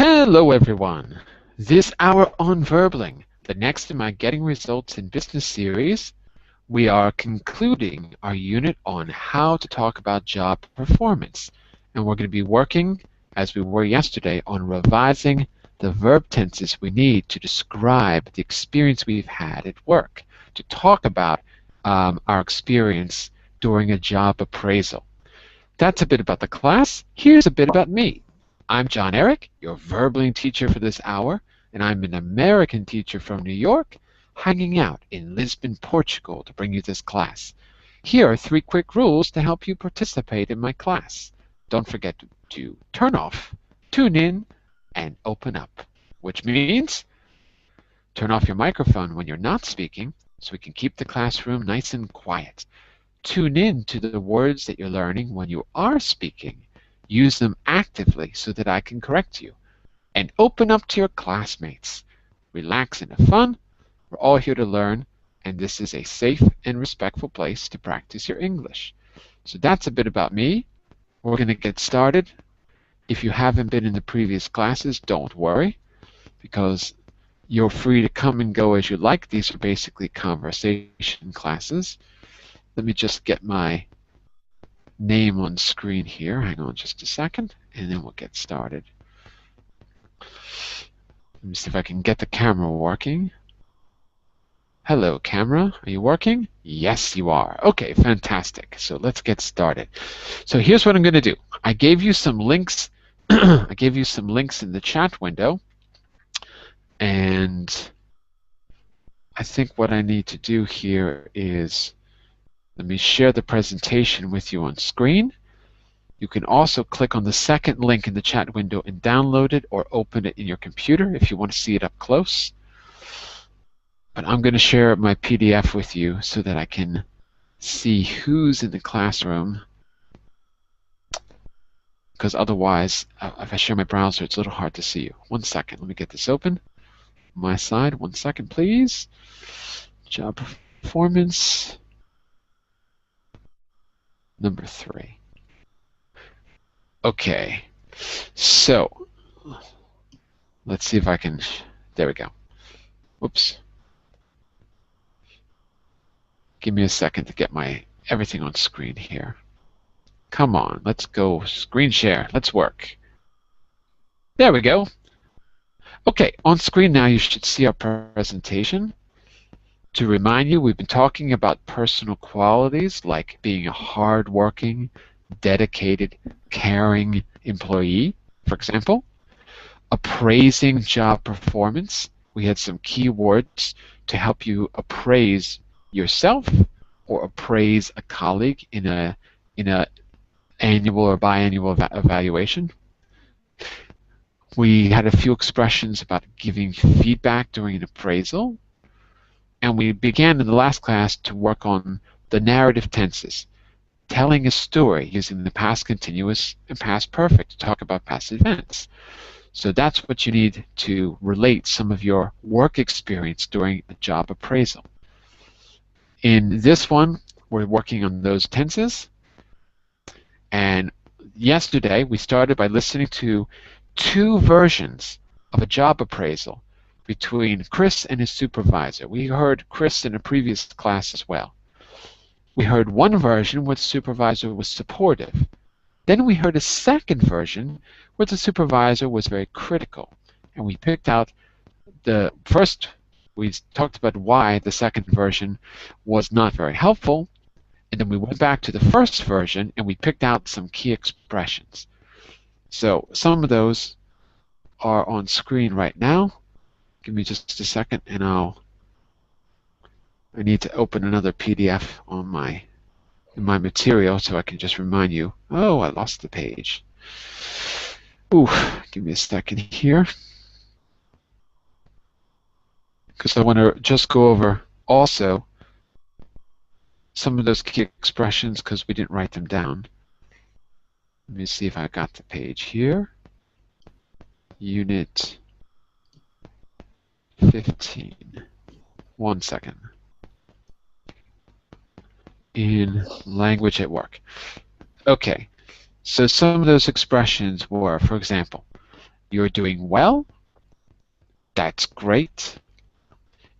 Hello everyone! This hour on Verbling, the next in my Getting Results in Business series, we are concluding our unit on how to talk about job performance. And we're going to be working, as we were yesterday, on revising the verb tenses we need to describe the experience we've had at work, to talk about our experience during a job appraisal. That's a bit about the class. Here's a bit about me. I'm Jon-Eric, your Verbling teacher for this hour, and I'm an American teacher from New York, hanging out in Lisbon, Portugal to bring you this class. Here are 3 quick rules to help you participate in my class. Don't forget to turn off, tune in, and open up, which means turn off your microphone when you're not speaking so we can keep the classroom nice and quiet. Tune in to the words that you're learning when you are speaking. Use them actively so that I can correct you. And open up to your classmates. Relax and have fun. We're all here to learn, and this is a safe and respectful place to practice your English. So that's a bit about me. We're going to get started. If you haven't been in the previous classes, don't worry, because you're free to come and go as you like. These are basically conversation classes. Let me just get my name on screen here. Hang on just a second, and then we'll get started. Let me see if I can get the camera working. Hello, camera. Are you working? Yes, you are. Okay, fantastic. So let's get started. So here's what I'm going to do. I gave you some links. I gave you some links in the chat window, and I think what I need to do here is let me share the presentation with you on screen. You can also click on the second link in the chat window and download it or open it in your computer if you want to see it up close. But I'm going to share my PDF with you so that I can see who's in the classroom, because otherwise, if I share my browser, it's a little hard to see you. 1 second. Let me get this open. My side. 1 second, please. Job performance. Number 3. Okay, so let's see if I can, there we go. Whoops. Give me a second to get my everything on screen here. Come on, let's go screen share. Let's work. There we go. Okay, on screen now you should see our presentation. To remind you, we've been talking about personal qualities like being a hard-working, dedicated, caring employee, for example. Appraising job performance. We had some key words to help you appraise yourself or appraise a colleague in a annual or biannual evaluation. We had a few expressions about giving feedback during an appraisal. And we began in the last class to work on the narrative tenses, telling a story using the past continuous and past perfect to talk about past events. So that's what you need to relate some of your work experience during a job appraisal. In this one, we're working on those tenses. And yesterday, we started by listening to 2 versions of a job appraisal between Chris and his supervisor. We heard Chris in a previous class as well. We heard one version where the supervisor was supportive. Then we heard a second version where the supervisor was very critical. And we picked out the first, we talked about why the second version was not very helpful. And then we went back to the first version and we picked out some key expressions. So some of those are on screen right now. Give me just a second, and I need to open another PDF on in my material so I can just remind you. Oh, I lost the page. Ooh, give me a second here, because I want to just go over also some of those key expressions because we didn't write them down. Let me see if I got the page here. Unit 15. 1 second. In language at work. Okay, so some of those expressions were, for example, You're doing well. That's great.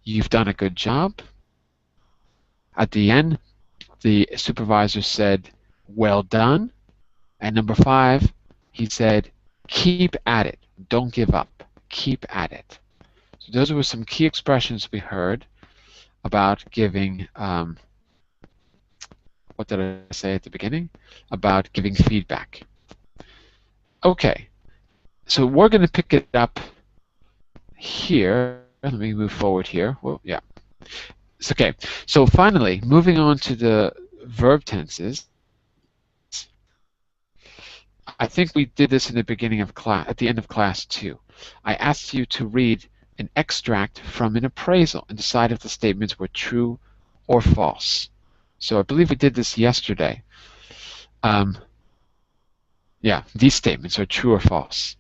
You've done a good job. At the end, the supervisor said, well done. And number 5, he said, keep at it. Don't give up. Keep at it. So those were some key expressions we heard about giving, what did I say at the beginning? About giving feedback. Okay, so we're going to pick it up here. Let me move forward here. Well, yeah. It's okay. So finally, moving on to the verb tenses. I think we did this in the beginning of class, at the end of class 2. I asked you to read an extract from an appraisal and decide if the statements were true or false. So I believe we did this yesterday. Yeah, these statements are true or false.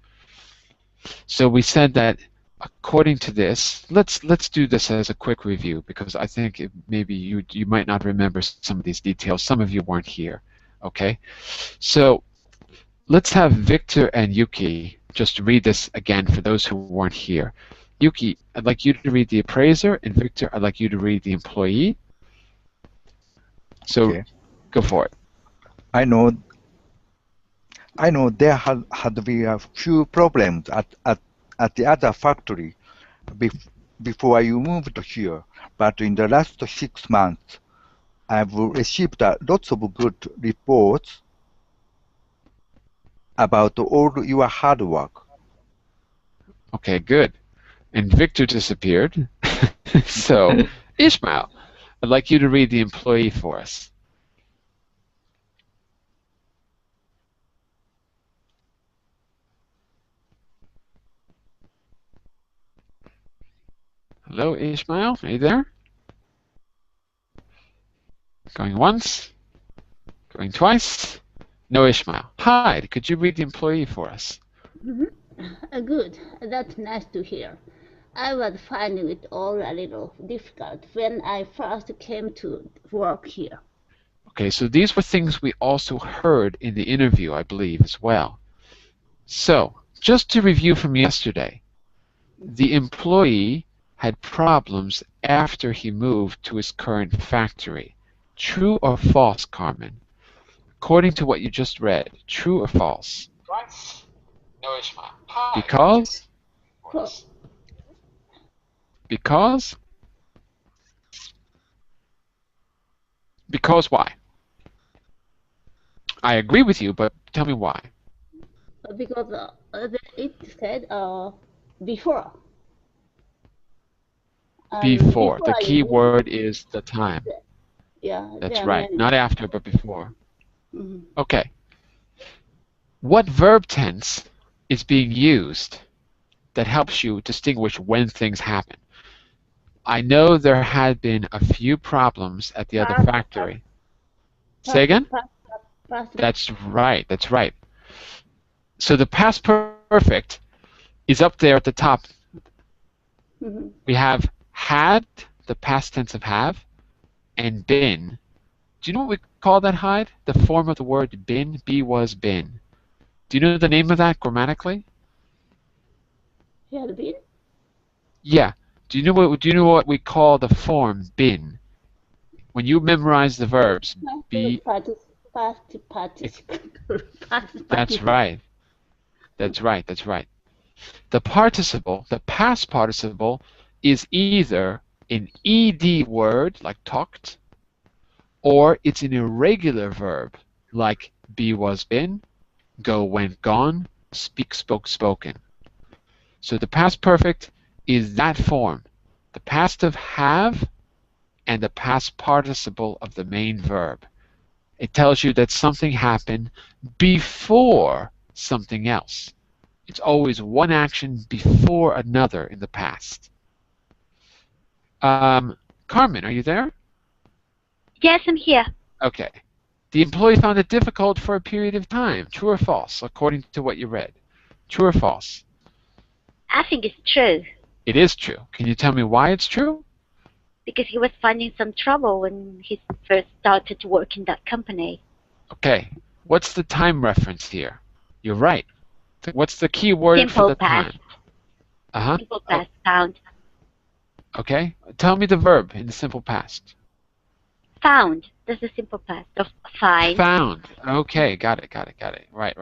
So we said that according to this, let's do this as a quick review because I think maybe you might not remember some of these details. Some of you weren't here. Okay, so let's have Victor and Yuki just read this again for those who weren't here. Yuki, I'd like you to read the appraiser, and Victor, I'd like you to read the employee. So Okay. Go for it. I know there had been a few problems at the other factory before you moved here, but in the last 6 months, I've received lots of good reports about all your hard work. Okay, good. And Victor disappeared. So, Ishmael, I'd like you to read the employee for us. Hello, Ishmael, are you there? Going once? Going twice? No, Ishmael. Hi, could you read the employee for us? Good. That's nice to hear. I was finding it all a little difficult when I first came to work here. Okay, so these were things we also heard in the interview, I believe, as well. So, just to review from yesterday, the employee had problems after he moved to his current factory. True or false, Carmen? According to what you just read, true or false? Twice. No, Ishmael. Because? False. Because? Because why? I agree with you, but tell me why. Because it said before. Before. The I key moved, word is the time. yeah, That's there are right. many. Not after, but before. Mhm. Okay. What verb tense is being used that helps you distinguish when things happen? I know there had been a few problems at the other factory. Say again? Past. That's right. That's right. So the past perfect is up there at the top. Mhm. We have had, the past tense of have, and been. Do you know what we call that, Hyde? The form of the word been, be, was, been. Do you know the name of that grammatically? Had been. Yeah. Do you know what we call the form been? When you memorize the verbs, be. Past participle. That's right. That's right. That's right. The participle, the past participle, is either an ed word like talked, or it's an irregular verb like be, was, been, go, went, gone, speak, spoke, spoken. So the past perfect is that form, the past of have and the past participle of the main verb. It tells you that something happened before something else. It's always one action before another in the past. Carmen, are you there? Yes, I'm here. Okay. The employee found it difficult for a period of time. True or false, according to what you read? True or false? I think it's true. It is true. Can you tell me why it's true? Because he was finding some trouble when he first started to work in that company. Okay. What's the time reference here? You're right. What's the key word for Simple the past. time? Uh-huh. Simple past, found. Okay. Tell me the verb in the simple past. Found. That's the simple past of find. Found. Okay, got it. Right.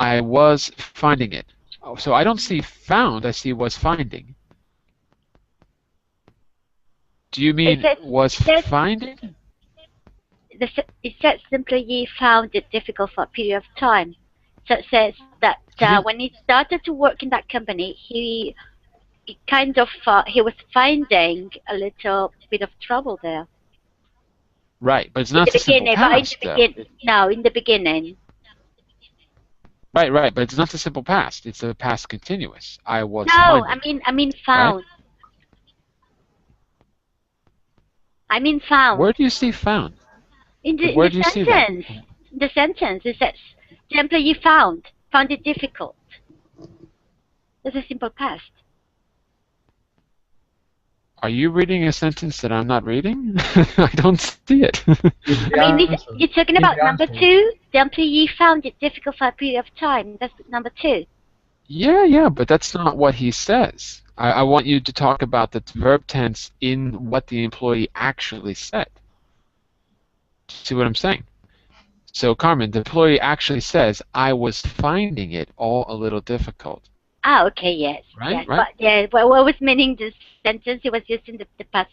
I was finding it. Oh, so I don't see found, I see was finding. Do you mean was finding? It says employee found it difficult for a period of time. So it says that when he started to work in that company, he kind of he was finding a little bit of trouble there. Right, but it's not the simple past, though. No, in the beginning. Right, but it's not the simple past. It's the past continuous. I was No, finding. I mean found. Right? I mean found. Where do you see found? In the sentence. In the sentence, it says the employee found it difficult. That's a simple past. Are you reading a sentence that I'm not reading? I don't see it. I mean, you're talking about number 2. The employee found it difficult for a period of time. That's number 2. Yeah, but that's not what he says. I want you to talk about the verb tense in what the employee actually said. See what I'm saying? So, Carmen, the employee actually says, I was finding it all a little difficult. Ah, okay, yes. Right. But yeah, well, what was meaning the sentence? It was using the past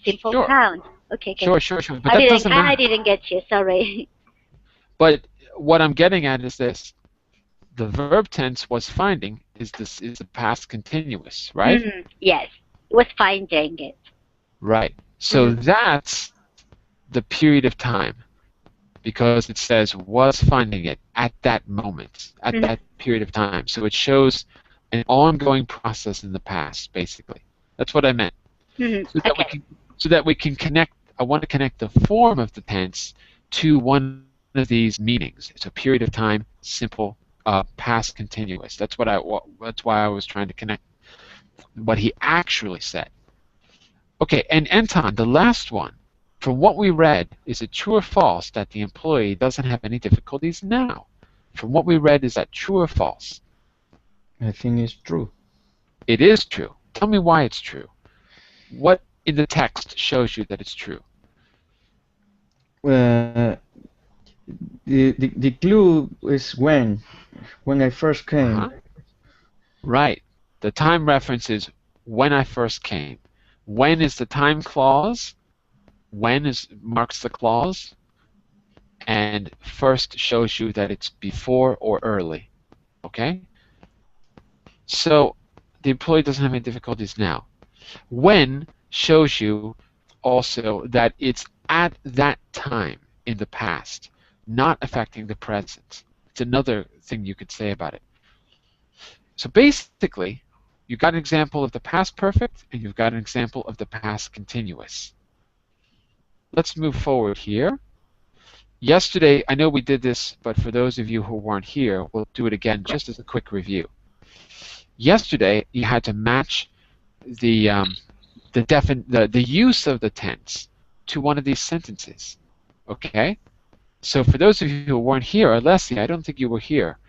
simple sound. Okay. Sure. But that doesn't matter. I didn't get you. Sorry. But what I'm getting at is this: the verb tense was finding is the past continuous, right? Yes, it was finding it. Right. So that's the period of time, because it says was finding it at that moment, at that period of time. So it shows an ongoing process in the past, basically. That's what I meant. So that we can connect. I want to connect the form of the tense to one of these meanings. It's a period of time, simple, past continuous. That's what that's why I was trying to connect what he actually said. Okay, and Anton, the last one. From what we read, is it true or false that the employee doesn't have any difficulties now? From what we read, is that true or false? I think it's true. It is true. Tell me why it's true. What in the text shows you that it's true? The clue is when I first came. Right. The time reference is when I first came. When is the time clause? When marks the clause, and first shows you that it's before or early. Okay? So the employee doesn't have any difficulties now. When shows you also that it's at that time in the past, not affecting the present. It's another thing you could say about it. So basically, you've got an example of the past perfect, and you've got an example of the past continuous. Let's move forward here. Yesterday, I know we did this, but for those of you who weren't here, we'll do it again just as a quick review. Yesterday, you had to match the use of the tense to one of these sentences. Okay? So for those of you who weren't here, Alessia, I don't think you were here.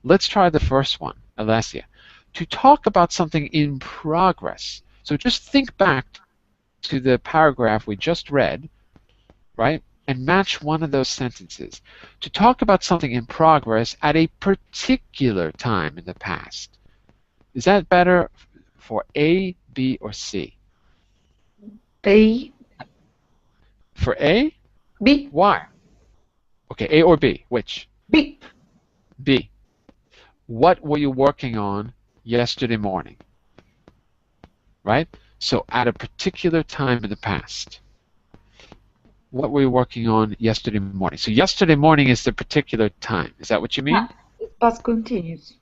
Let's try the first one, Alessia. To talk about something in progress. So just think back to the paragraph we just read, right? And match one of those sentences. To talk about something in progress at a particular time in the past. Is that better for A, B, or C? A. For A? B. Why? Okay, A or B? Which? B. B. What were you working on yesterday morning? Right? So at a particular time in the past. What were you working on yesterday morning? So yesterday morning is the particular time. Is that what you mean? It's past continuous.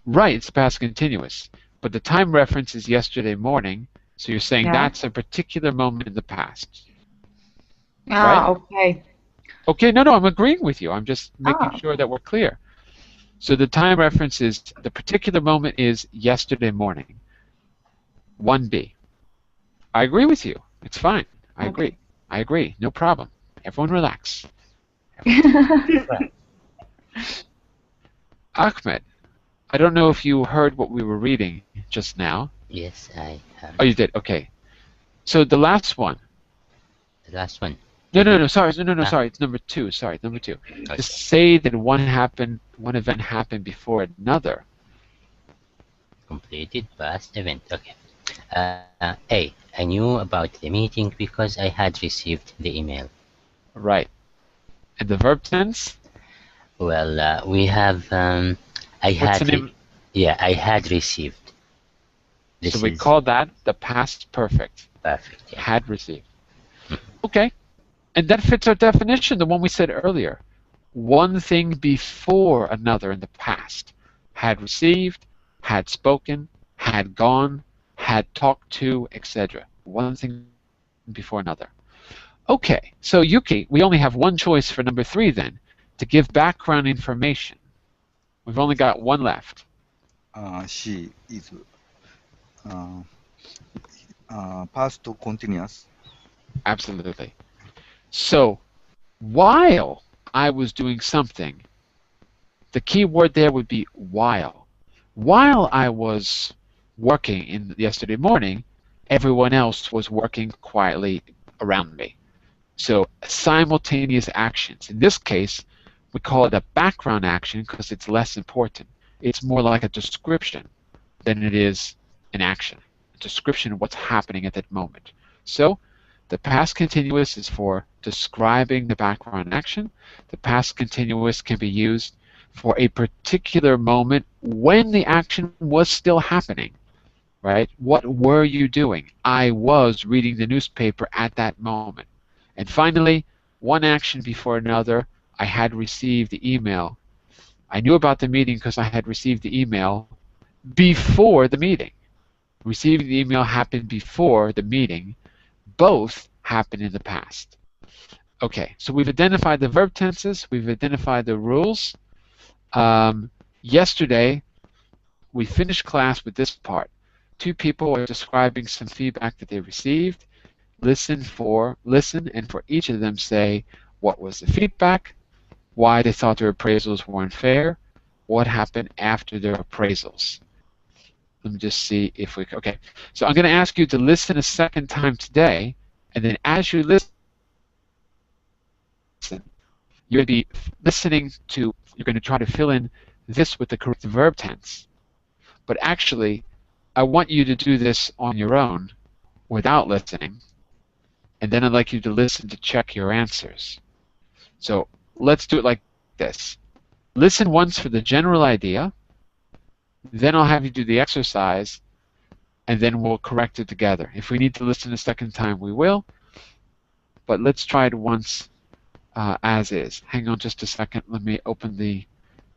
Right, it's past continuous. But the time reference is yesterday morning, so you're saying that's a particular moment in the past. Right? Okay. Okay, no, I'm agreeing with you. I'm just making sure that we're clear. So the time reference is, the particular moment is yesterday morning. 1B. I agree with you. It's fine. I agree. I agree. No problem. Everyone relax. Ahmed, I don't know if you heard what we were reading just now. Yes, I have. Oh, you did? Okay. So the last one. The last one. No, sorry. No, Ah. sorry. It's number 2. Sorry, number 2. Okay. To say that one event happened before another. Completed past event. Okay. A. I knew about the meeting because I had received the email. Right. And the verb tense? Well, we have I What's the had name? yeah, I had received. This So we is call that the past perfect. perfect. Yeah. Had received. Okay. And that fits our definition, the one we said earlier. One thing before another in the past. Had received, had spoken, had gone, had talked to, etc. One thing before another. Okay, so Yuki, we only have one choice for number 3 then, to give background information. We've only got one left. She is past continuous. Absolutely. So, while I was doing something, the key word there would be while. While I was working yesterday morning, everyone else was working quietly around me. So simultaneous actions. In this case, we call it a background action because it's less important. It's more like a description than it is an action. A description of what's happening at that moment. So the past continuous is for describing the background action. The past continuous can be used for a particular moment when the action was still happening, right? What were you doing? I was reading the newspaper at that moment. And finally, one action before another, I had received the email. I knew about the meeting because I had received the email before the meeting. Receiving the email happened before the meeting. Both happened in the past. Okay, so we've identified the verb tenses. We've identified the rules. Yesterday, we finished class with this part. 2 people are describing some feedback that they received. Listen, and for each of them say what was the feedback, why they thought their appraisals weren't fair, what happened after their appraisals. Let me just see if we can. Okay, so I'm going to ask you to listen a second time today, and then as you listen, you're going to be listening to, you're going to try to fill in this with the correct verb tense. But actually, I want you to do this on your own without listening, and then I'd like you to listen to check your answers. So let's do it like this. Listen once for the general idea, then I'll have you do the exercise, and then we'll correct it together. If we need to listen a second time, we will, but let's try it once as is. Hang on just a second. Let me open the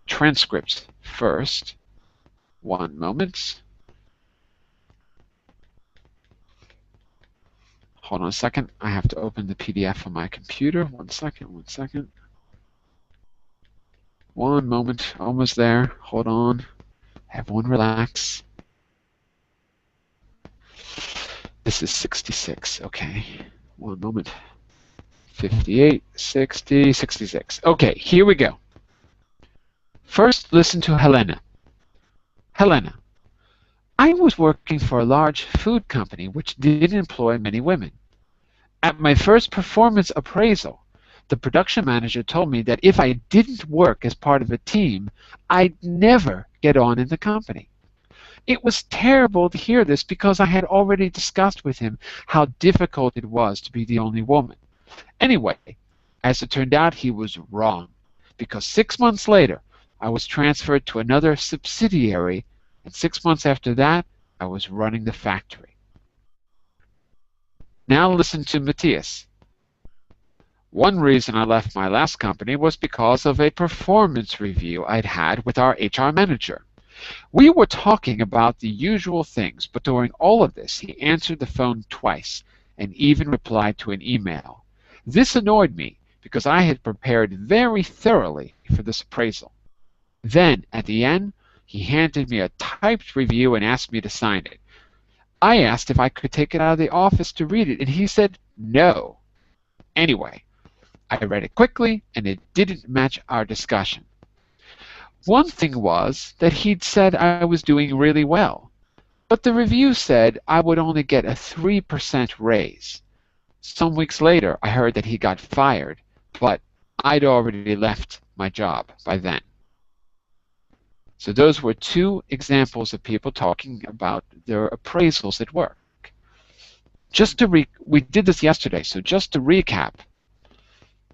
transcripts first. One moment. Hold on a second. I have to open the PDF on my computer. One second. One moment. Almost there. Hold on. Everyone relax. This is 66. Okay. One moment. 58, 60, 66. Okay, here we go. First, listen to Helena. Helena. I was working for a large food company which did employ many women. At my first performance appraisal, the production manager told me that if I didn't work as part of a team, I'd never get on in the company. It was terrible to hear this because I had already discussed with him how difficult it was to be the only woman. Anyway, as it turned out, he was wrong, because 6 months later, I was transferred to another subsidiary, and 6 months after that, I was running the factory. Now listen to Matthias. One reason I left my last company was because of a performance review I'd had with our HR manager. We were talking about the usual things, but during all of this, he answered the phone twice and even replied to an email. This annoyed me because I had prepared very thoroughly for this appraisal. Then, at the end, he handed me a typed review and asked me to sign it. I asked if I could take it out of the office to read it, and he said no. Anyway, I read it quickly, and it didn't match our discussion. One thing was that he'd said I was doing really well, but the review said I would only get a 3% raise. Some weeks later, I heard that he got fired, but I'd already left my job by then. So those were two examples of people talking about their appraisals at work. We did this yesterday, so just to recap,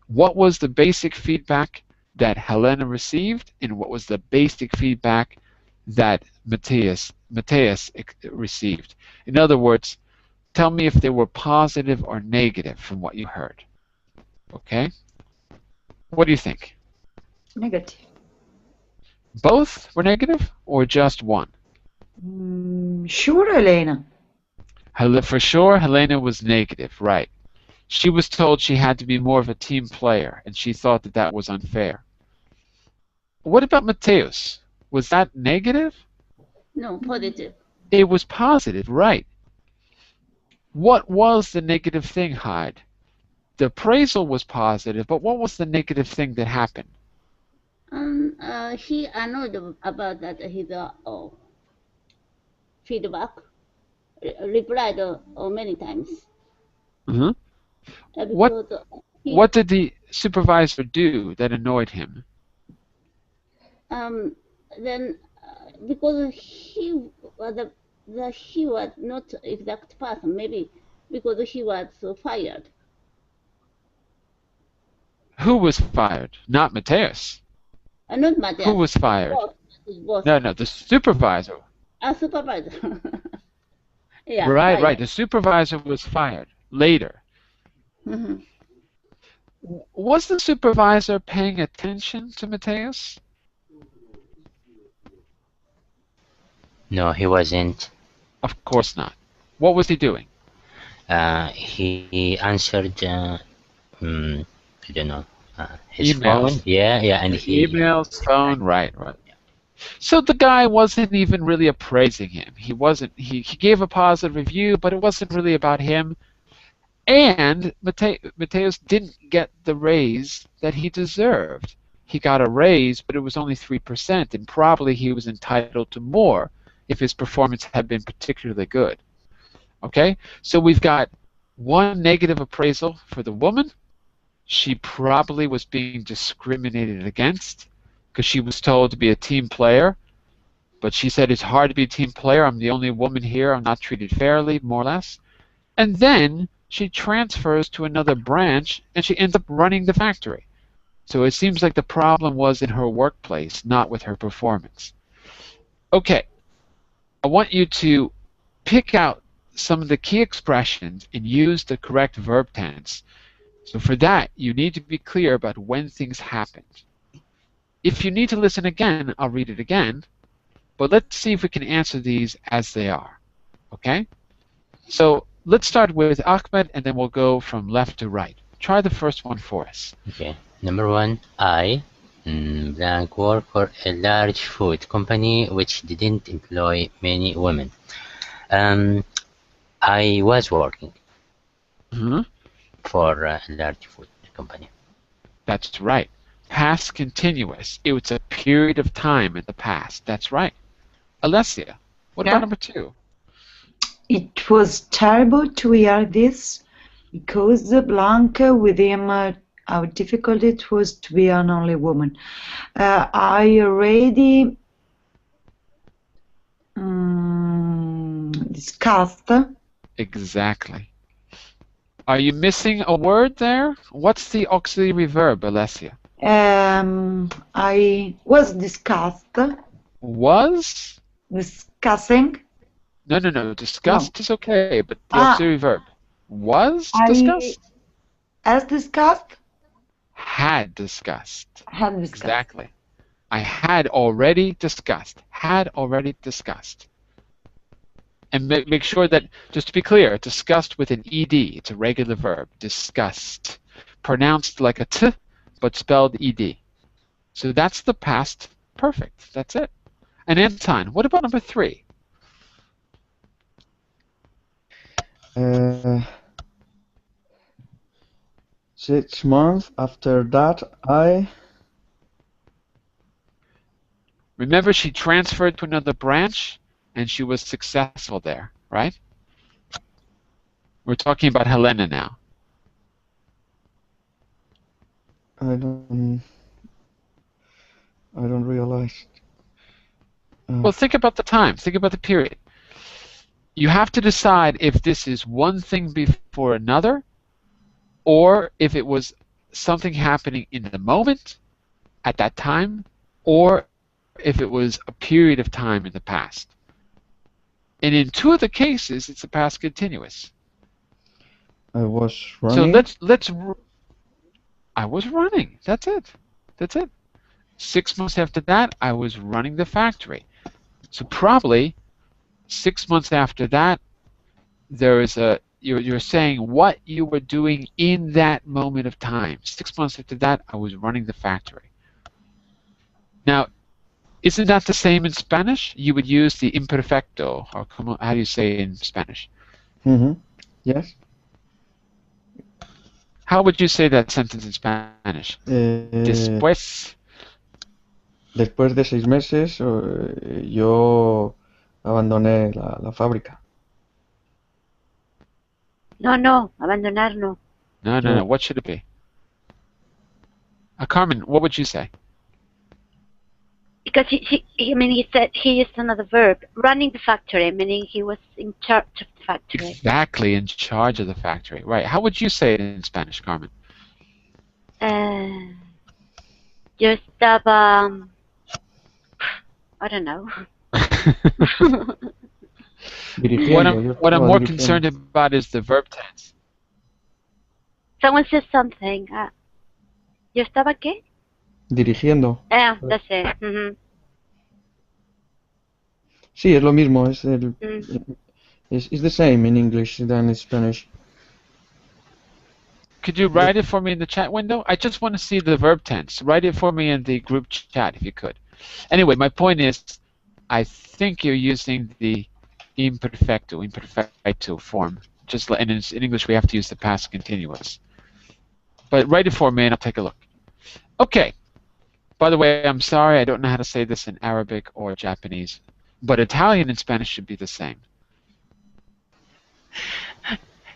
what was the basic feedback that Helena received, and what was the basic feedback that Matthias received? In other words, tell me if they were positive or negative from what you heard. Okay? What do you think? Negative. Both were negative or just one? Sure, Elena. For sure, Helena was negative, right. She was told she had to be more of a team player, and she thought that that was unfair. What about Mateus? Was that negative? No, positive. It was positive, right. What was the negative thing, Hyde? The appraisal was positive, but what was the negative thing that happened? He annoyed about that his feedback replied many times. Mm-hmm. What did the supervisor do that annoyed him? Then because he was not exact person, maybe because he was fired. Who was fired? Not Mateus. Not Mateus. Who was fired? Both. No, the supervisor. Supervisor. Yeah. Right, fired. right. The supervisor was fired later. Mm-hmm. Was the supervisor paying attention to Mateus? No, he wasn't. Of course not. What was he doing? He answered, I don't know, his emails. phone. Yeah, and he emails, phone, right. So the guy wasn't even really appraising him. He gave a positive review, but it wasn't really about him. And Mateus didn't get the raise that he deserved. He got a raise, but it was only 3%, and probably he was entitled to more if his performance had been particularly good. Okay? So we've got one negative appraisal for the woman. She probably was being discriminated against because she was told to be a team player, but she said it's hard to be a team player. I'm the only woman here. I'm not treated fairly, more or less. And then she transfers to another branch, and she ends up running the factory. So it seems like the problem was in her workplace, not with her performance. Okay, I want you to pick out some of the key expressions and use the correct verb tense. So for that, you need to be clear about when things happened. If you need to listen again, I'll read it again, but let's see if we can answer these as they are. Okay? So let's start with Ahmed, and then we'll go from left to right. Try the first one for us. Okay. Number one, I blank work for a large food company which didn't employ many women. I was working for a large food company. That's right. Past continuous. It was a period of time in the past. That's right. Alessia, what about number two? It was terrible to hear this because Blanca, with him, how difficult it was to be an only woman. I already discussed. Exactly. Are you missing a word there? What's the auxiliary verb, Alessia? I was discussed. Was? Discussing. No. Discussed is okay, but the auxiliary verb. Was discussed? As discussed? Had discussed. Had discussed. Exactly. I had already discussed. Had already discussed. And make sure that, just to be clear, discussed with an ed. It's a regular verb. Discussed. Pronounced like a t, but spelled ed. So that's the past perfect. That's it. And Anton, what about number three? 6 months after that, I Remember, she transferred to another branch and she was successful there, right? We're talking about Helena now. I don't realize. Well, think about the time. Think about the period. You have to decide if this is one thing before another, or if it was something happening in the moment, at that time, or if it was a period of time in the past. And in two of the cases, it's a past continuous. I was running. So I was running. That's it. That's it. 6 months after that, I was running the factory. So probably 6 months after that, there is you're saying what you were doing in that moment of time. 6 months after that, I was running the factory. Now, isn't that the same in Spanish? You would use the imperfecto, or how do you say it in Spanish? Yes. How would you say that sentence in Spanish? Después de 6 meses, yo abandoné la fábrica. No, abandonar no. No. What should it be? Carmen, what would you say? Because he said he used another verb, running the factory, meaning he was in charge of the factory. Exactly, in charge of the factory. Right. How would you say it in Spanish, Carmen? Yo estaba... I don't know. What I'm more concerned about is the verb tense. Someone says something. ¿Yo estaba qué? Dirigiendo. That's it. Sí, es lo mismo. It's the same in English than in Spanish. Could you write it for me in the chat window? I just want to see the verb tense. Write it for me in the group chat if you could. Anyway, my point is, I think you're using the imperfecto form. And in English we have to use the past continuous. But write it for me and I'll take a look. Okay. By the way, I'm sorry, I don't know how to say this in Arabic or Japanese, but Italian and Spanish should be the same.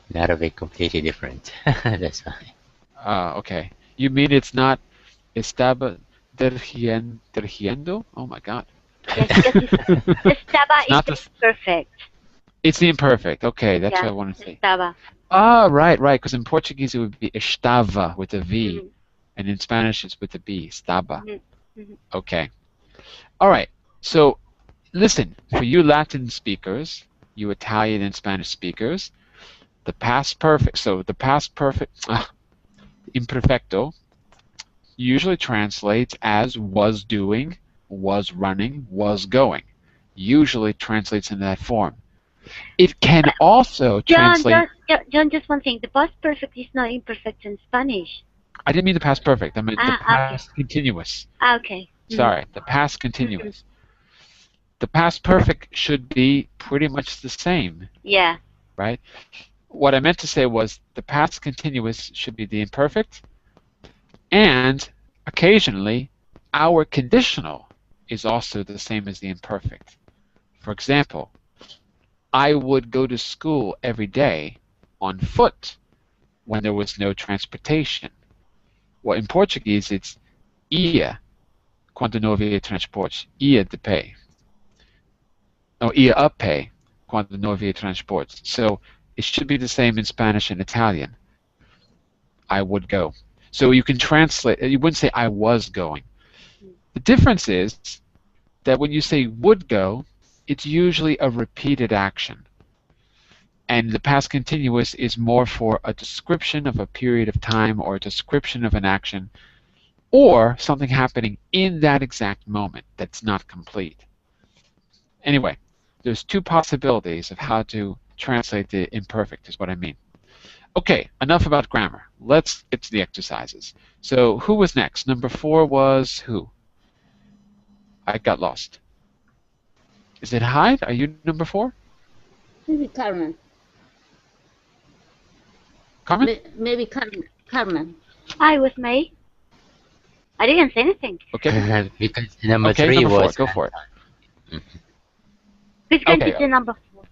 In Arabic, completely different. That's fine. Okay. You mean it's not estaba dirigiendo? Oh my God. Yes, estaba is imperfect. It's the imperfect. Okay, that's what I want to say. Estaba. Right. Because in Portuguese it would be estava with a V, and in Spanish it's with a B, estaba. Okay. All right. So, listen, for you Latin speakers, you Italian and Spanish speakers, the past perfect. So the past perfect, imperfecto, usually translates as was doing, was running, was going. Usually translates in that form. It can also translate... John, just one thing. The past perfect is not imperfect in Spanish. I didn't mean the past perfect. I meant the past continuous. Okay. Sorry, the past continuous. The past perfect should be pretty much the same. Yeah. Right? What I meant to say was the past continuous should be the imperfect, and occasionally our conditional is also the same as the imperfect. For example, I would go to school every day on foot when there was no transportation. Well, in Portuguese, it's ia quando não havia transporte. Ia de pé. No, ia a pé quando não havia transporte. So it should be the same in Spanish and Italian. I would go. So you can translate, you wouldn't say I was going. The difference is that when you say would go, it's usually a repeated action. And the past continuous is more for a description of a period of time or a description of an action or something happening in that exact moment that's not complete. Anyway, there's two possibilities of how to translate the imperfect is what I mean. Okay, enough about grammar. Let's get to the exercises. So who was next? Number 4 was who? I got lost. Is it Hyde? Are you number 4? Maybe Carmen. Carmen? Maybe Carmen. I was May. I didn't say anything. Okay. Because number Okay, 3 number 4. was Go for it. Who's going to Okay. do number 4?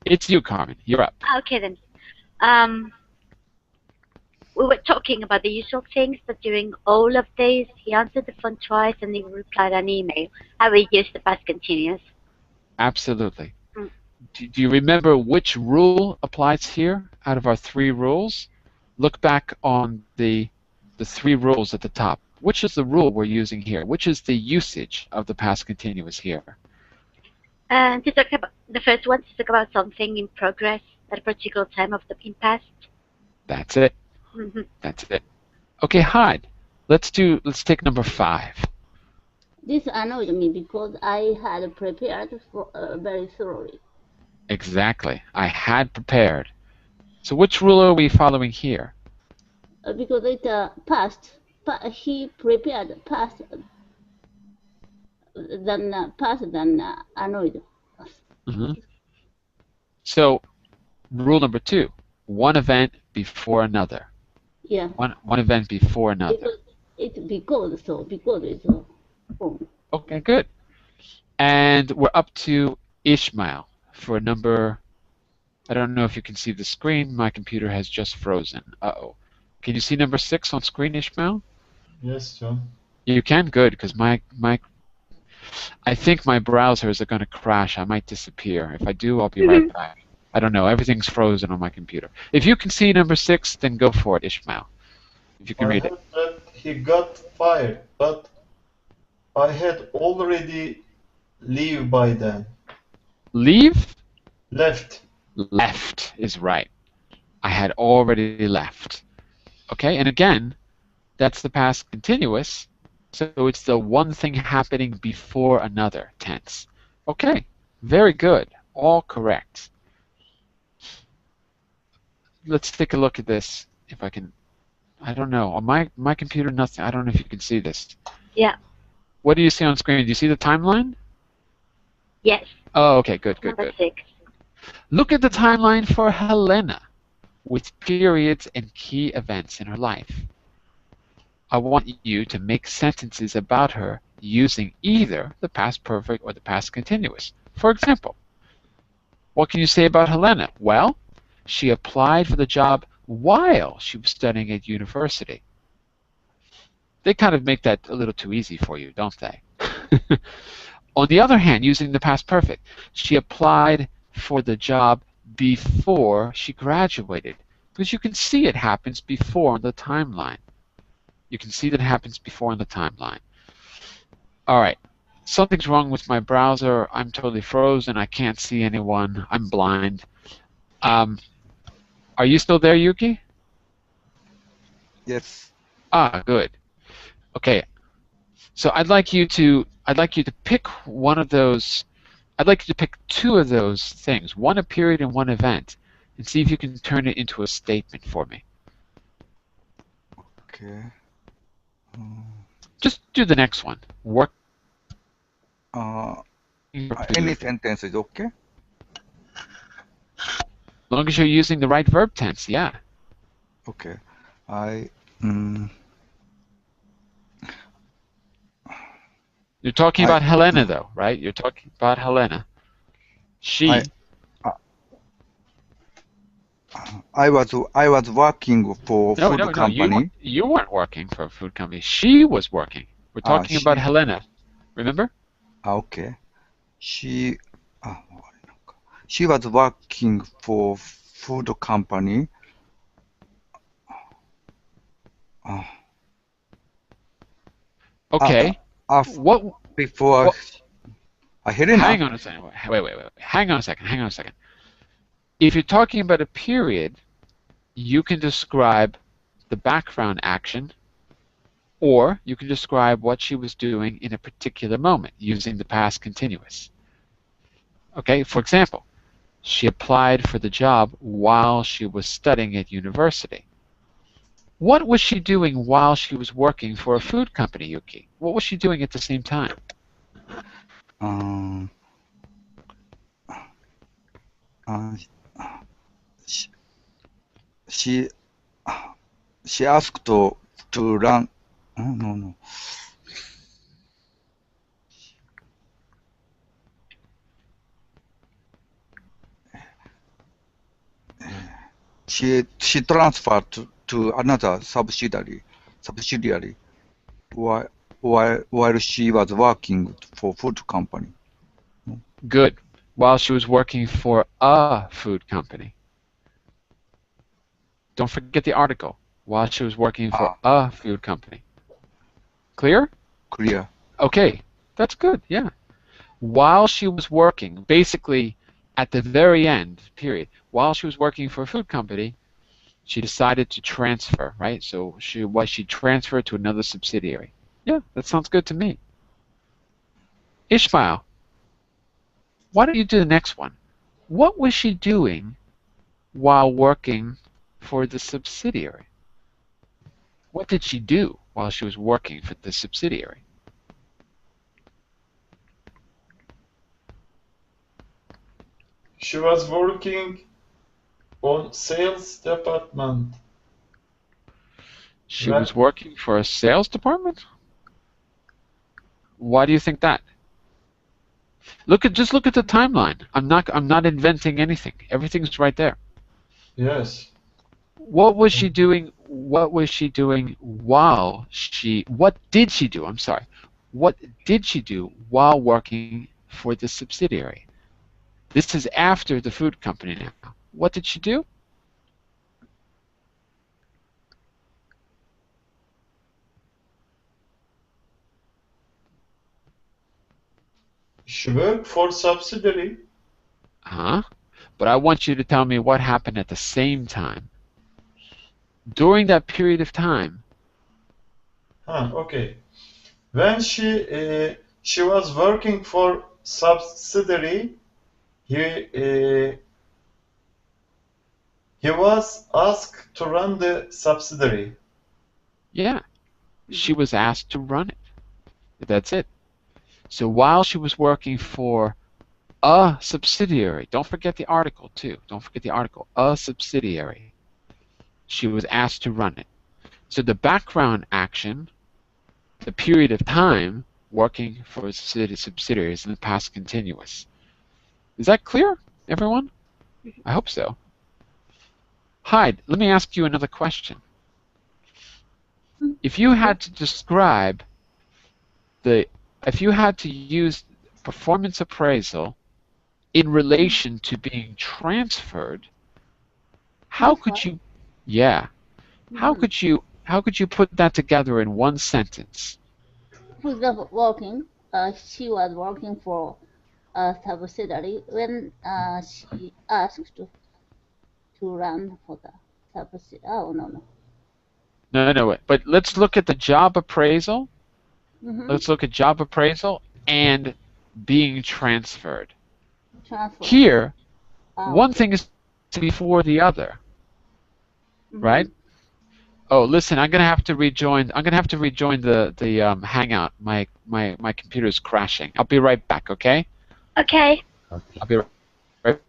It's you, Carmen. You're up. Okay then. We were talking about the usual things, but during all of these, he answered the phone twice and he replied an email. I will use the past continuous. Absolutely. Mm. Do you remember which rule applies here out of our 3 rules? Look back on the 3 rules at the top. Which is the rule we're using here? Which is the usage of the past continuous here? To talk about the first one, to talk about something in progress at a particular time of the in past. That's it. Mm-hmm. That's it. Okay, Hyde. Let's take number 5. This annoyed me because I had prepared for very thoroughly. Exactly. I had prepared. So which rule are we following here? Because it's past. He prepared past than annoyed us. Mm-hmm. So rule number 2, one event before another. Yeah. One event before another. Because it's wrong. Okay, good. And we're up to Ishmael for number, I don't know if you can see the screen. My computer has just frozen. Uh-oh. Can you see number 6 on screen, Ishmael? Yes, John. You can? Good, because I think my browsers are going to crash. I might disappear. If I do, I'll be right back. I don't know. Everything's frozen on my computer. If you can see number 6, then go for it, Ishmael. If you can read it. I heard that he got fired, but I had already leave by then. Leave? Left. Left is right. I had already left. Okay, and again, that's the past continuous, so it's the one thing happening before another tense. Okay, very good. All correct. Let's take a look at this, if I can. I don't know. On my computer, nothing. I don't know if you can see this. Yeah. What do you see on screen? Do you see the timeline? Yes. Oh, okay, good. Number 6. Look at the timeline for Helena, with periods and key events in her life. I want you to make sentences about her using either the past perfect or the past continuous. For example, what can you say about Helena? Well, she applied for the job while she was studying at university. They kind of make that a little too easy for you, don't they? On the other hand, using the past perfect, she applied for the job before she graduated, because you can see it happens before on the timeline. You can see that it happens before on the timeline. All right. Something's wrong with my browser. I'm totally frozen. I can't see anyone. I'm blind. Are you still there, Yuki? Yes. Ah, good. Okay. So I'd like you to pick one of those. I'd like you to pick 2 of those things, one a period and one event, and see if you can turn it into a statement for me. Okay. Just do the next one. Work. Any sentence is okay? As long as you're using the right verb tense, yeah. Okay. You're talking about Helena, though, right? You're talking about Helena. I was working for food company. You weren't working for a food company. She was working. We're talking about Helena. Remember? Okay. She was working for food company. Okay. Before Helena? Hang on a second. Wait. Hang on a second. If you're talking about a period, you can describe the background action, or you can describe what she was doing in a particular moment using the past continuous. Okay, for example, she applied for the job while she was studying at university. What was she doing while she was working for a food company, Yuki? What was she doing at the same time? She asked to run No. She transferred to another subsidiary while she was working for food company. Good. While she was working for a food company. Don't forget the article. While she was working for a food company. Clear? Clear. Okay, that's good, yeah. While she was working, basically at the very end, period, while she was working for a food company, she decided to transfer, right? So she transferred to another subsidiary. Yeah, that sounds good to me. Ishmael, why don't you do the next one? What was she doing while working for the subsidiary? What did she do while she was working for the subsidiary? She was working on sales department. She was working for a sales department? Why do you think that? Just look at the timeline. I'm not inventing anything. Everything's right there. Yes. What was she doing? What was she doing while she? What did she do? I'm sorry. What did she do while working for the subsidiary? This is after the food company now. What did she do? She worked for subsidiary. But I want you to tell me what happened at the same time. During that period of time. Okay. When she was working for subsidiary, he was asked to run the subsidiary. Yeah, she was asked to run it. That's it. So while she was working for a subsidiary, don't forget the article too. Don't forget the article. A subsidiary. She was asked to run it. So the background action, the period of time working for subsidiaries in the past continuous. Is that clear, everyone? I hope so. Hyde, let me ask you another question. If you had to describe if you had to use performance appraisal in relation to being transferred, how could you put that together in one sentence? For example, she was working for a subsidiary when she asked to run for the subsidiary. Oh, no. No, but let's look at the job appraisal. Mm-hmm. Let's look at job appraisal and being transferred. Transfer. Here, one thing is before the other, right? Oh, listen, I'm gonna have to rejoin the Hangout. My computer is crashing. I'll be right back. Okay. Okay. I'll be right back.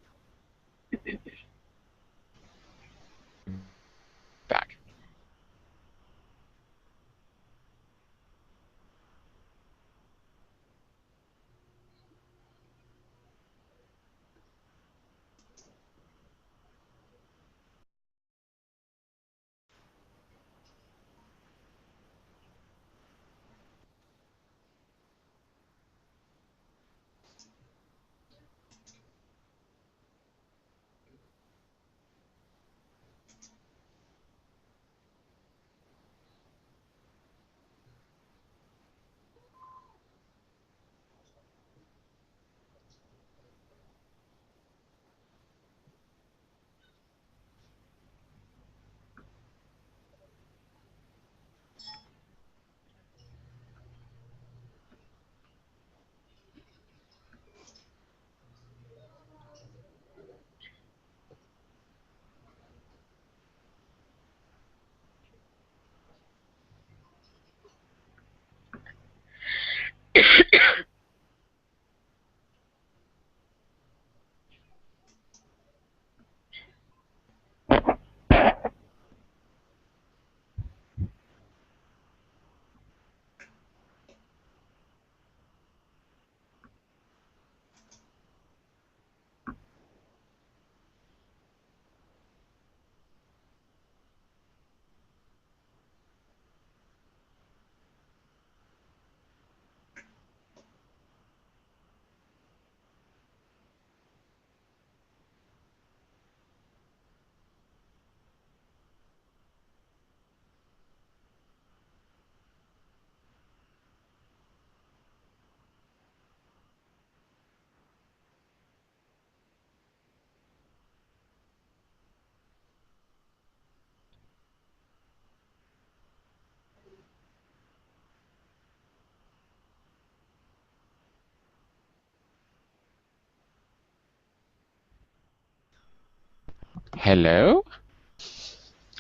Hello?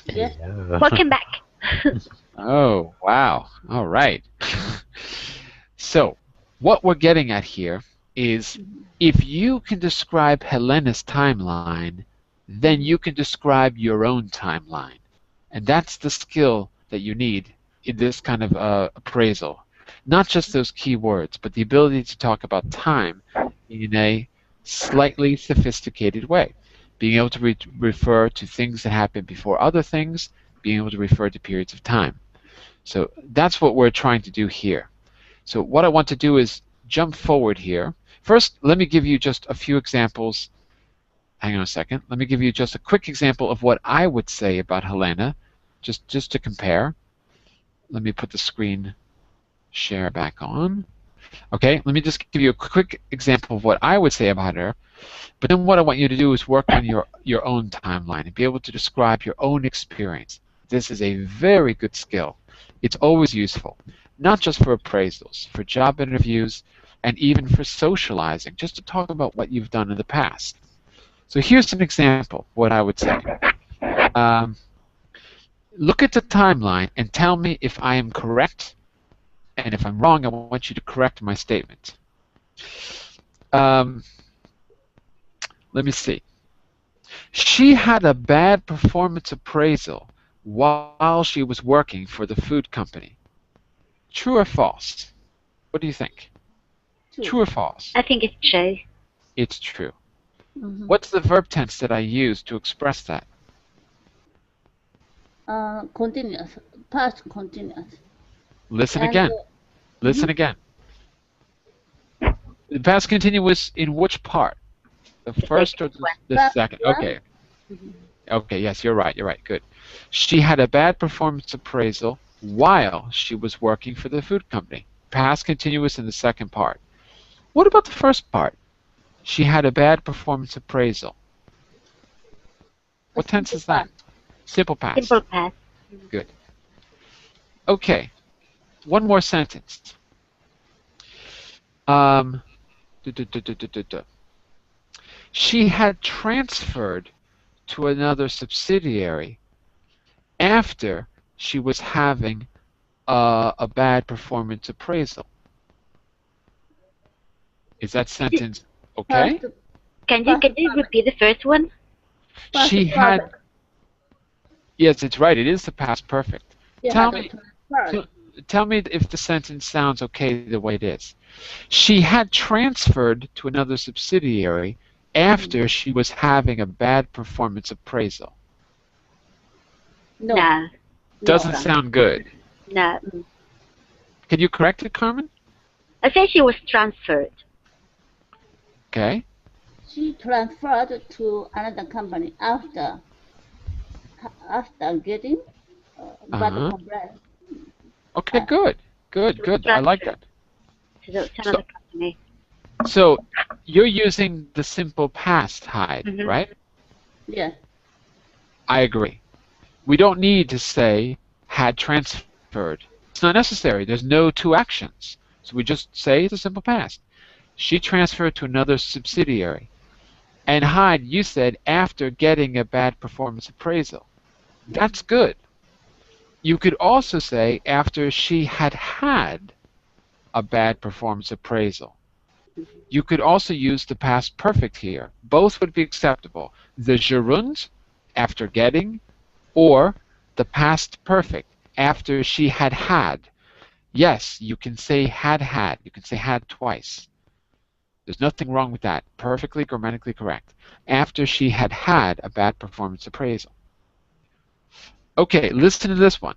Yes. Hello. Welcome back. Oh, wow. All right. So, what we're getting at here is if you can describe Helena's timeline, then you can describe your own timeline. And that's the skill that you need in this kind of appraisal. Not just those key words, but the ability to talk about time in a slightly sophisticated way. Being able to refer to things that happened before other things, being able to refer to periods of time. So that's what we're trying to do here. So what I want to do is jump forward here. First, let me give you just a few examples. Hang on a second. Let me give you just a quick example of what I would say about Helena, just to compare. Let me put the screen share back on. Okay, let me just give you a quick example of what I would say about her. But then what I want you to do is work on your own timeline and be able to describe your own experience. This is a very good skill. It's always useful, not just for appraisals, for job interviews, and even for socializing, just to talk about what you've done in the past. So here's an example of what I would say. Look at the timeline and tell me if I am correct, and if I'm wrong, I want you to correct my statement. Let me see. She had a bad performance appraisal while she was working for the food company. True or false? What do you think? True or false? I think it's true. It's true. What's the verb tense that I use to express that? Continuous, past continuous. Listen again. Listen again. The past continuous in which part? The first or the second? Okay. Okay, yes, you're right. You're right. Good. She had a bad performance appraisal while she was working for the food company. Past continuous in the second part. What about the first part? She had a bad performance appraisal. What tense is that? Simple past. Simple past. Good. Okay. One more sentence. She had transferred to another subsidiary after she was having a bad performance appraisal. Is that sentence okay? Can you repeat the first one? She had. Yes, it's right. It is the past perfect. Tell me if the sentence sounds okay the way it is. She had transferred to another subsidiary after she was having a bad performance appraisal. No. Doesn't sound good. No. Can you correct it, Carmen? I say she was transferred. Okay. She transferred to another company after getting bad complaint. Okay, good. Good. I like that. To another company. So you're using the simple past, Hyde, right? Yes. I agree. We don't need to say had transferred. It's not necessary. There's no two actions. So we just say it's a simple past. She transferred to another subsidiary. And Hyde, you said after getting a bad performance appraisal. That's good. You could also say after she had had a bad performance appraisal. You could also use the past perfect here. Both would be acceptable. The gerund, after getting, or the past perfect, after she had had. Yes, you can say had had. You can say had twice. There's nothing wrong with that. Perfectly grammatically correct. After she had had a bad performance appraisal. Okay, listen to this one.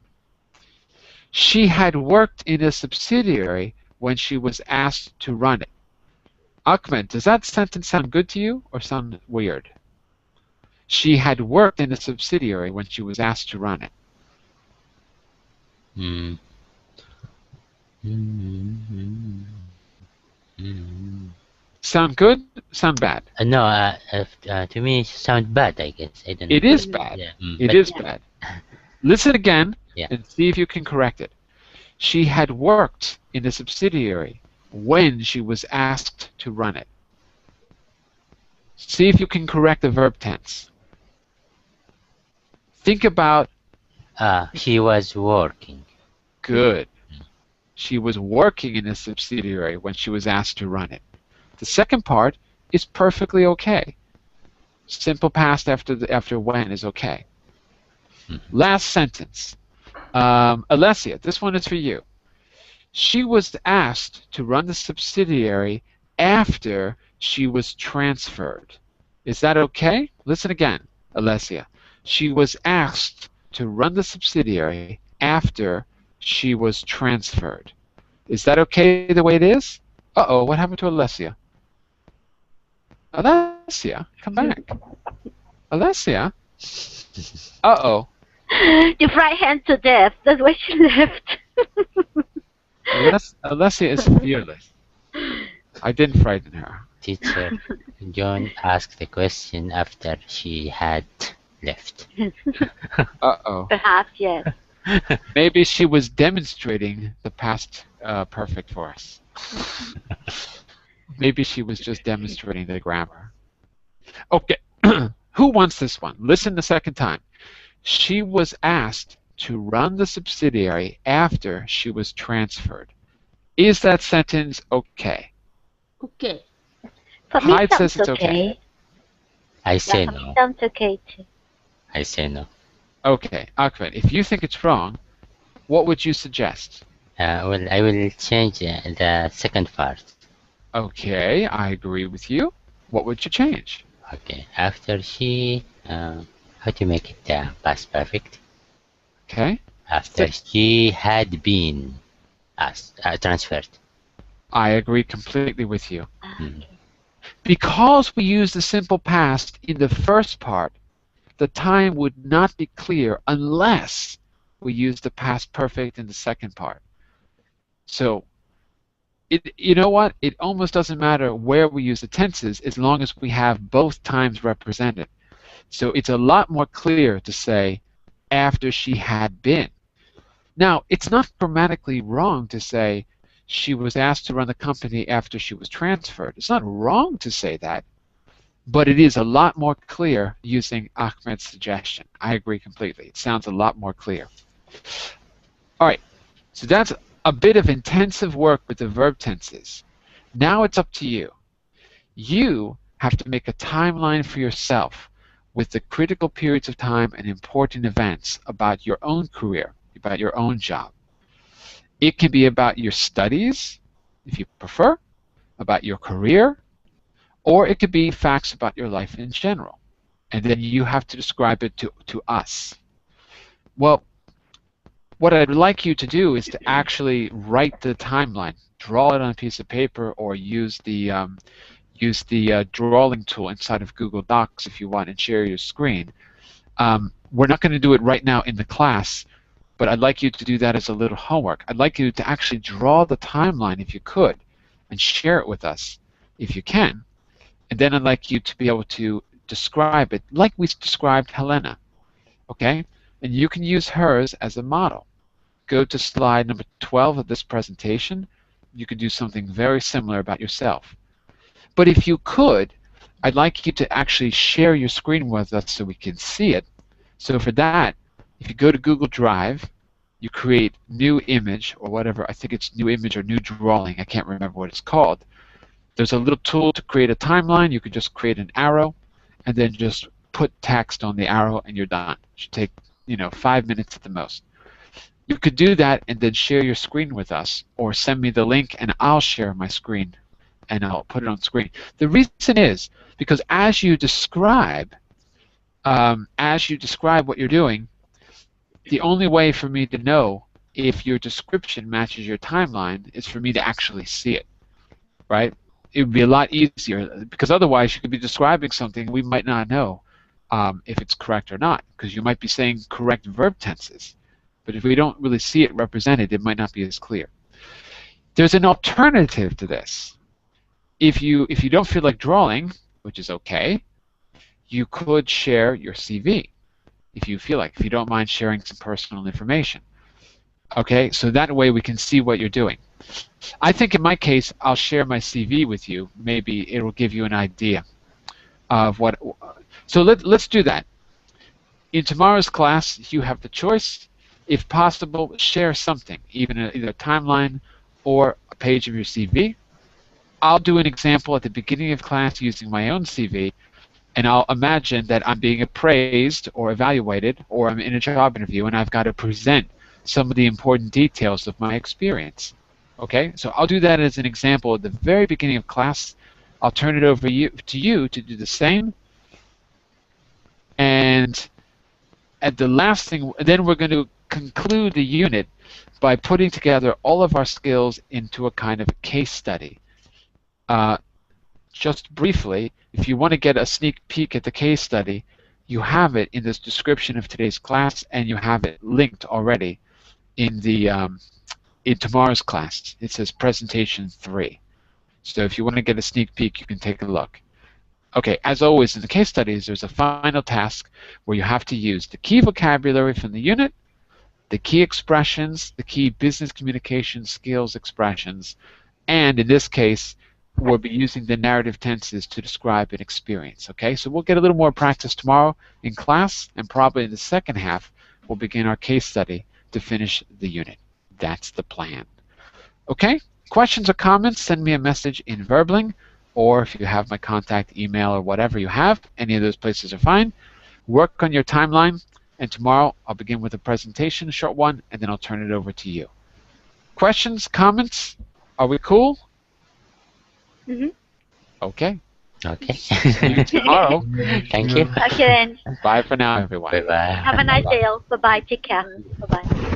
She had worked in a subsidiary when she was asked to run it. Ahmed, does that sentence sound good to you or sound weird? She had worked in a subsidiary when she was asked to run it. Sound good? Sound bad? No, to me it sounds bad, I guess. I don't know. It is bad. Yeah. It is bad. Listen again Yeah. and see if you can correct it. She had worked in a subsidiary when she was asked to run it. See if you can correct the verb tense. Think about He was working. good. She was working in a subsidiary when she was asked to run it. The second part is perfectly okay. Simple past after when is okay. Last sentence. Alessia, this one is for you. She was asked to run the subsidiary after she was transferred. Is that okay? Listen again, Alessia. She was asked to run the subsidiary after she was transferred. Is that okay the way it is? Uh-oh, what happened to Alessia? Alessia, come back. Alessia? Uh-oh. You frightened to death. That's why she left. Alessia is fearless. I didn't frighten her. Teacher, John asked the question after she had left. Uh-oh. Perhaps, yes. Maybe she was demonstrating the past perfect for us. Maybe she was just demonstrating the grammar. Okay, who wants this one? Listen the second time. She was asked to run the subsidiary after she was transferred. Is that sentence okay? Okay. For me, Hyde says sounds it's okay. I say for me, no. sounds okay too. I say no. Okay, Ahmed, if you think it's wrong, what would you suggest? Well, I will change the second part. Okay, I agree with you. What would you change? Okay, after she, how to make it past perfect? Okay. After she had been transferred. I agree completely with you. Because we use the simple past in the first part, the time would not be clear unless we use the past perfect in the second part. So, you know what? It almost doesn't matter where we use the tenses as long as we have both times represented. So it's a lot more clear to say after she had been. Now, it's not grammatically wrong to say she was asked to run the company after she was transferred. It's not wrong to say that, but it is a lot more clear using Ahmed's suggestion. I agree completely. It sounds a lot more clear. All right, so that's a bit of intensive work with the verb tenses. Now it's up to you. You have to make a timeline for yourself with the critical periods of time and important events about your own career, about your own job. It can be about your studies, if you prefer, about your career, or it could be facts about your life in general. And then you have to describe it to us. Well, what I'd like you to do is to actually write the timeline, draw it on a piece of paper, or use the drawing tool inside of Google Docs if you want and share your screen. We're not going to do it right now in the class, but I'd like you to do that as a little homework. I'd like you to actually draw the timeline if you could and share it with us if you can. And then I'd like you to be able to describe it like we described Helena. Okay? And you can use hers as a model. Go to slide number 12 of this presentation. You could do something very similar about yourself. But if you could, I'd like you to actually share your screen with us so we can see it. So for that, if you go to Google Drive, you create new image or whatever. I think it's new image or new drawing. I can't remember what it's called. There's a little tool to create a timeline. You could just create an arrow and then just put text on the arrow and you're done. It should take 5 minutes at the most. You could do that and then share your screen with us, or send me the link and I'll share my screen and I'll put it on screen. The reason is because as you describe what you're doing, the only way for me to know if your description matches your timeline is for me to actually see it, right? It would be a lot easier, because otherwise you could be describing something we might not know if it's correct or not, because you might be saying correct verb tenses. But if we don't really see it represented, it might not be as clear. There's an alternative to this. If you don't feel like drawing, which is okay, you could share your CV if you feel like, if you don't mind sharing some personal information. Okay, so that way we can see what you're doing. I think in my case, I'll share my CV with you. Maybe it'll give you an idea of what. So let's do that. In tomorrow's class, you have the choice. If possible, share something, even either a timeline or a page of your CV. I'll do an example at the beginning of class using my own CV, and I'll imagine that I'm being appraised or evaluated, or I'm in a job interview, and I've got to present some of the important details of my experience. Okay, so I'll do that as an example at the very beginning of class. I'll turn it over to you to do the same. And at the last thing, then we're going to conclude the unit by putting together all of our skills into a kind of a case study. Just briefly, if you want to get a sneak peek at the case study, you have it in this description of today's class, and you have it linked already in the in tomorrow's class. It says presentation 3. So if you want to get a sneak peek, you can take a look. Okay, as always in the case studies, there's a final task where you have to use the key vocabulary from the unit, the key expressions, the key business communication skills expressions, and in this case, we'll be using the narrative tenses to describe an experience. Okay, so we'll get a little more practice tomorrow in class, and probably in the second half, we'll begin our case study to finish the unit. That's the plan. Okay, questions or comments, send me a message in Verbling, or if you have my contact email or whatever you have, any of those places are fine. Work on your timeline, and tomorrow I'll begin with a presentation, a short one, and then I'll turn it over to you. Questions, comments? Are we cool? Mm-hmm. Okay. Okay. See you tomorrow. Thank you. Okay then. Bye for now, everyone. Bye-bye. Have a nice day all. Bye-bye. Take care. Bye-bye.